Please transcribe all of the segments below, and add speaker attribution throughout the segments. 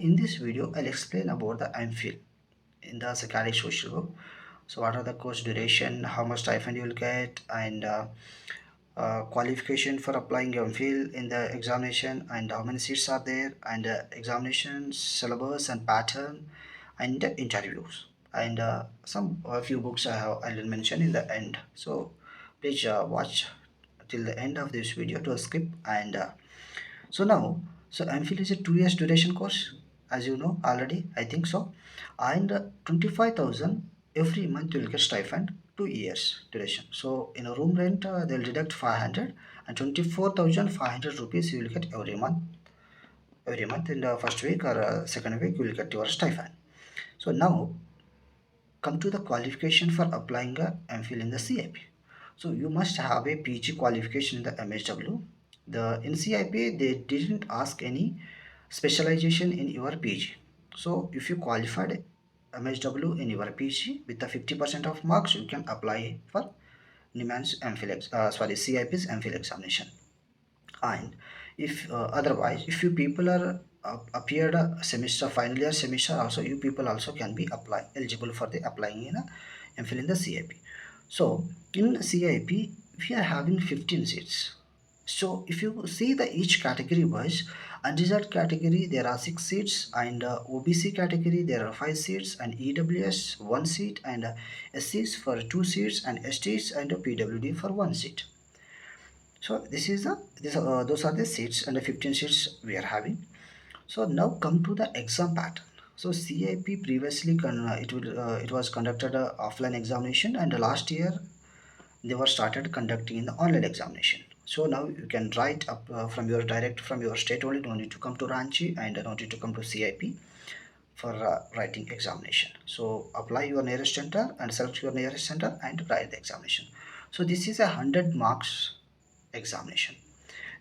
Speaker 1: in this video, I'll explain about the MPhil in the psychiatric social work. So what are the course duration, how much stipend you will get, and qualification for applying MPhil in the examination, and how many seats are there, and examination syllabus and pattern, and interviews, and some a few books I'll mention in the end. So please watch till the end of this video to skip. And so now, so MPhil is a 2 years duration course, as you know already, I think so. And 25,000 every month you will get stipend, 2 years duration. So in a room rent, they'll deduct 500, and 24,500 rupees you will get every month. Every month in the first week or second week, you will get your stipend. So now come to the qualification for applying a MPhil in the CIP. So you must have a PG qualification in the MSW. The in CIP they didn't ask any specialization in your PG. So if you qualified MSW in your PG with the 50% of marks, you can apply for NIMAN's CIP's MPhil examination. And if otherwise, if you people are appeared a semester final year semester also, you people also can be apply eligible for the applying in a MPhil in the CIP. So in CIP we are having 15 seats. So if you see the each category wise, unreserved category there are 6 seats, and OBC category there are 5 seats, and EWS 1 seat, and SCs for 2 seats, and STs and PWD for 1 seat. So this is the those are the seats, and the 15 seats we are having. So now come to the exam pattern. So CIP previously it was conducted a offline examination, and last year they were started conducting in the online examination. So now you can write up from your direct from your state only. No need to come to Ranchi, and no need to come to CIP for writing examination. So apply your nearest center and select your nearest center and write the examination. So this is a 100 marks examination.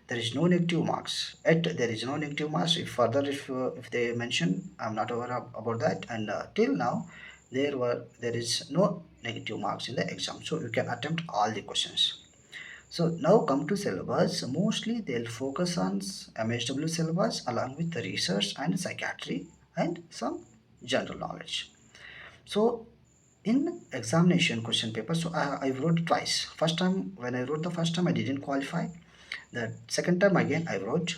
Speaker 1: There is no negative marks. Yet there is no negative marks. If further, if they mention, I'm not aware about that. And till now, there is no negative marks in the exam, so you can attempt all the questions. So now come to syllabus. Mostly they'll focus on MSW syllabus along with the research and psychiatry and some general knowledge. So in examination question paper, so I wrote twice. First time when I wrote the first time I didn't qualify. The second time again I wrote.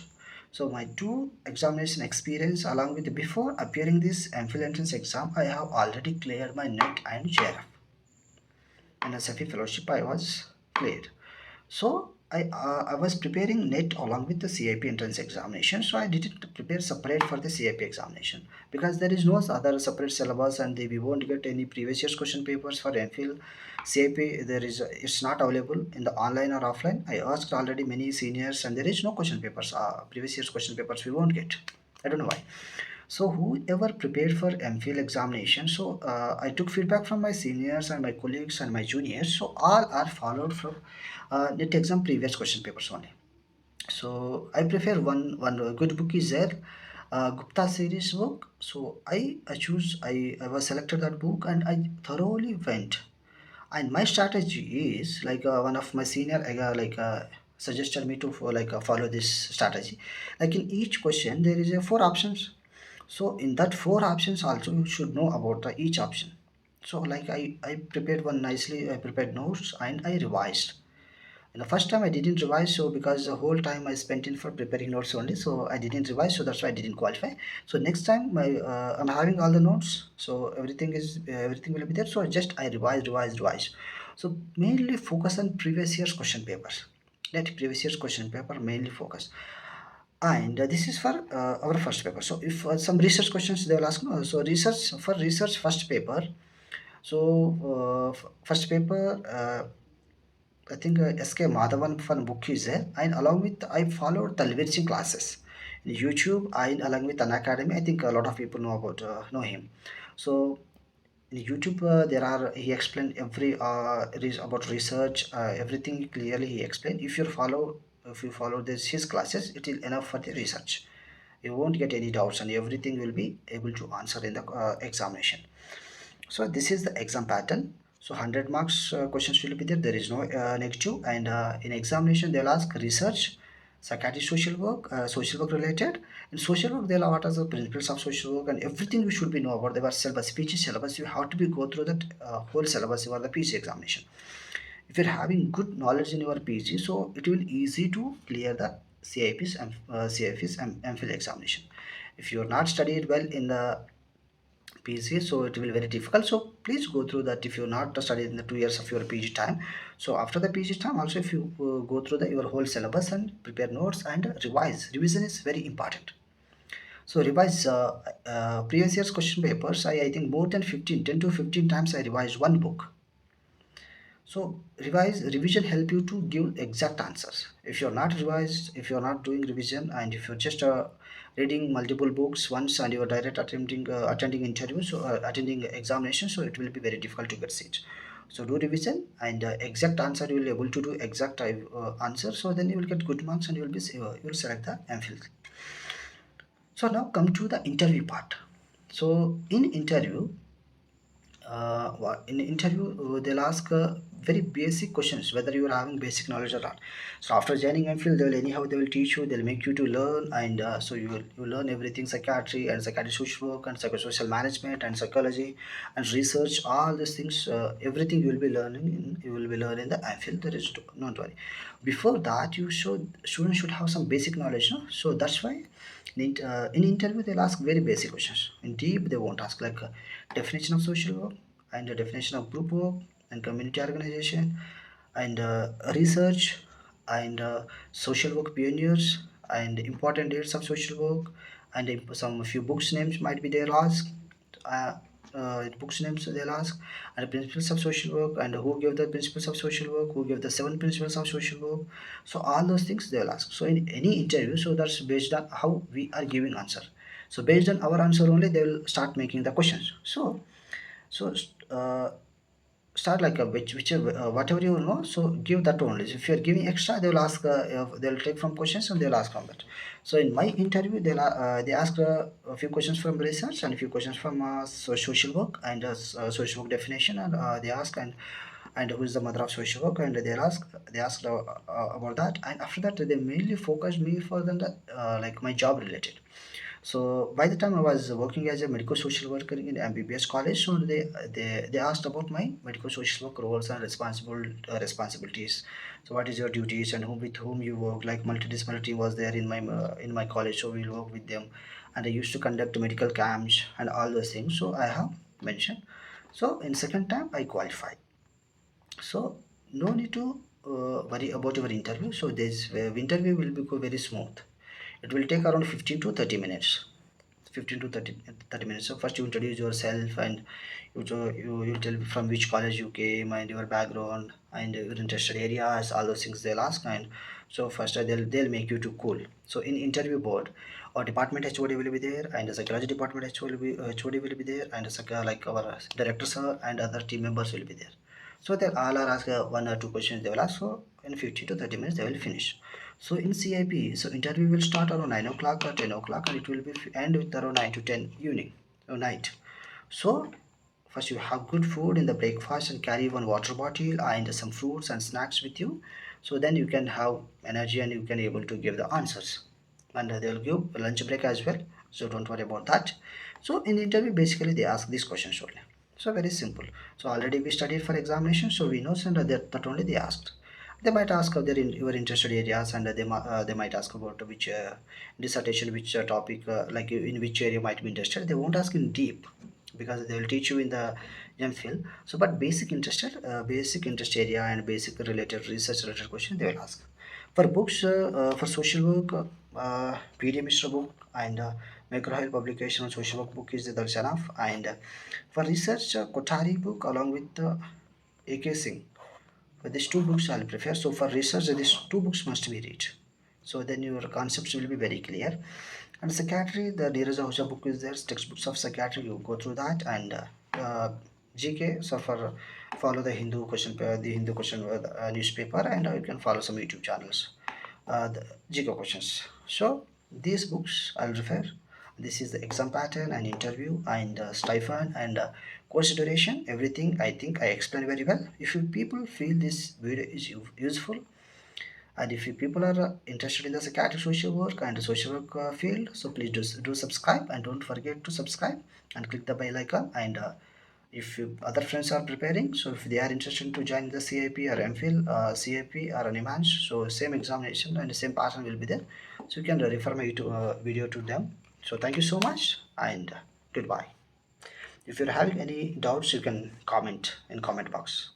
Speaker 1: So my two examination experience along with before appearing this MPhil entrance exam, I have already cleared my NET and JRF. And as a fellowship I was cleared. So I was preparing NET along with the CIP entrance examination. So I didn't prepare separate for the CIP examination because there is no other separate syllabus, and we won't get any previous year's question papers for MPhil. CIP there is it's not available in the online or offline. I asked already many seniors, and there is no question papers. Previous year's question papers we won't get. I don't know why. So whoever prepared for MPhil examination, so I took feedback from my seniors and my colleagues and my juniors. So all are followed from NET exam previous question papers only. So I prefer one good book is there, Gupta series book. So I choose I was selected that book, and I thoroughly went. And my strategy is like one of my senior suggested me to follow this strategy. Like in each question there is a four options, so in that four options also you should know about the each option. So like I prepared one nicely, I prepared notes and I revised. And the first time I didn't revise, so because the whole time I spent in for preparing notes only, so I didn't revise, so that's why I didn't qualify. So next time I'm having all the notes, so everything will be there. So just I revise. So mainly focus on previous year's question papers. Let previous year's question paper mainly focus. And this is for our first paper. So if some research questions they will ask, no, so research first paper. So first paper. I think SK Madhavan for book is there, and along with I followed the literacy classes in YouTube and along with an academy. I think a lot of people know him. So in YouTube there are he explained every it is about research, everything clearly he explained. If you follow this his classes, it is enough for the research. You won't get any doubts, and everything will be able to answer in the examination. So this is the exam pattern. So 100 marks questions will be there. There is no negative. And in examination, they'll ask research, psychiatry, social work related, In social work, there are what are the principles of social work and everything you should be know about the syllabus, PG syllabus. You have to be go through that whole syllabus for the PG examination. If you're having good knowledge in your PG, so it will easy to clear the CIPs and CIPs and MPhil examination. If you're not studied well in the PG, so it will be very difficult. So please go through that if you're not studied in the 2 years of your PG time. So after the PG time, also if you go through the your whole syllabus and prepare notes and revise. Revision is very important. So revise previous year's question papers. I think more than 15, 10 to 15 times I revised one book. So revision help you to give exact answers. If you're not revised, if you're not doing revision, and if you're just reading multiple books once and you're direct attending interviews or attending examinations, so it will be very difficult to get seat. So do revision and exact answer you will be able to do exact answer. So then you will get good marks and you will select the MPhil. So now come to the interview part. So in interview, in interview they'll ask very basic questions whether you are having basic knowledge or not. So after joining MPhil, they will anyhow they will teach you, they'll make you to learn, and so you learn everything psychiatry and psychiatry social work and psychosocial management and psychology and research, all these things, everything you will be learning you will be learning the MPhil. There is not worry. Before that, you should students should have some basic knowledge, no? So that's why in interview they'll ask very basic questions. In deep they won't ask like definition of social work and the definition of group work and community organization and research and social work pioneers and important dates of social work and some few books names might be there asked. uh, Books names they'll ask, and the principles of social work and who gave the principles of social work, who gave the seven principles of social work. So all those things they'll ask. So in any interview, so that's based on how we are giving answer. So based on our answer only, they will start making the questions. So uh, start like a whichever whatever you know, so give that only. So if you're giving extra, they will ask they'll take from questions and they'll ask from that. So in my interview, they ask a few questions from research and a few questions from social work and social work definition, and they ask and who is the mother of social work, and they asked about that, and after that they mainly focused me for the like my job related. So by the time I was working as a medical social worker in MBBS college, so they asked about my medical social work roles and responsibilities. So what is your duties and whom with whom you work? Like multidisciplinary was there in my college, so we'll work with them, and I used to conduct medical camps and all those things. So I have mentioned. So in second time I qualified. So no need to worry about your interview. So this interview will be go very smooth. It will take around 15 to 30 minutes. 15 to 30 minutes. So first you introduce yourself and you tell from which college you came and your background and your interested areas, all those things they'll ask. And so first they'll make you to cool. So in interview board, our department HOD will be there and the psychology department HOD will be there and like our director sir and other team members will be there. So they all are asked one or two questions they will ask. So in 15 to 30 minutes they will finish. So in CIP, so interview will start around 9 o'clock or 10 o'clock and it will be end with around 9 to 10 evening or night. So first you have good food in the breakfast and carry one water bottle and some fruits and snacks with you. So then you can have energy and you can able to give the answers. And they will give lunch break as well. So don't worry about that. So in the interview, basically they ask these questions only. So very simple. So already we studied for examination, so we know that only they asked. They might ask of their your interested areas, and they might ask about which dissertation, which topic, like in which area might be interested. They won't ask in deep because they will teach you in the MPhil. So, but basic interest area and basic related research related question they will ask. For books, for social work, PD Mr. book and McGraw-Hill publication on social work book is the Darshanaf, and for research, Kotari book along with A.K. Singh. For these two books I'll prefer. So for research, these two books must be read. So then your concepts will be very clear. And psychiatry, the Neeraj Ahuja book is there. Textbooks of psychiatry, you go through that. And GK, so for follow the Hindu question newspaper, and you can follow some YouTube channels. The GK questions. So these books I'll refer. This is the exam pattern and interview and stipend and course duration. Everything I think I explained very well. If you people feel this video is useful, And if you people are interested in the psychiatric social work and the social work field, so please do subscribe, and don't forget to subscribe and click the bell icon. And if you, other friends are preparing, so if they are interested to join the CIP or MPhil, CIP or an image, so same examination and the same pattern will be there. So you can refer my YouTube video to them. So thank you so much, and goodbye. If you're having any doubts, you can comment in comment box.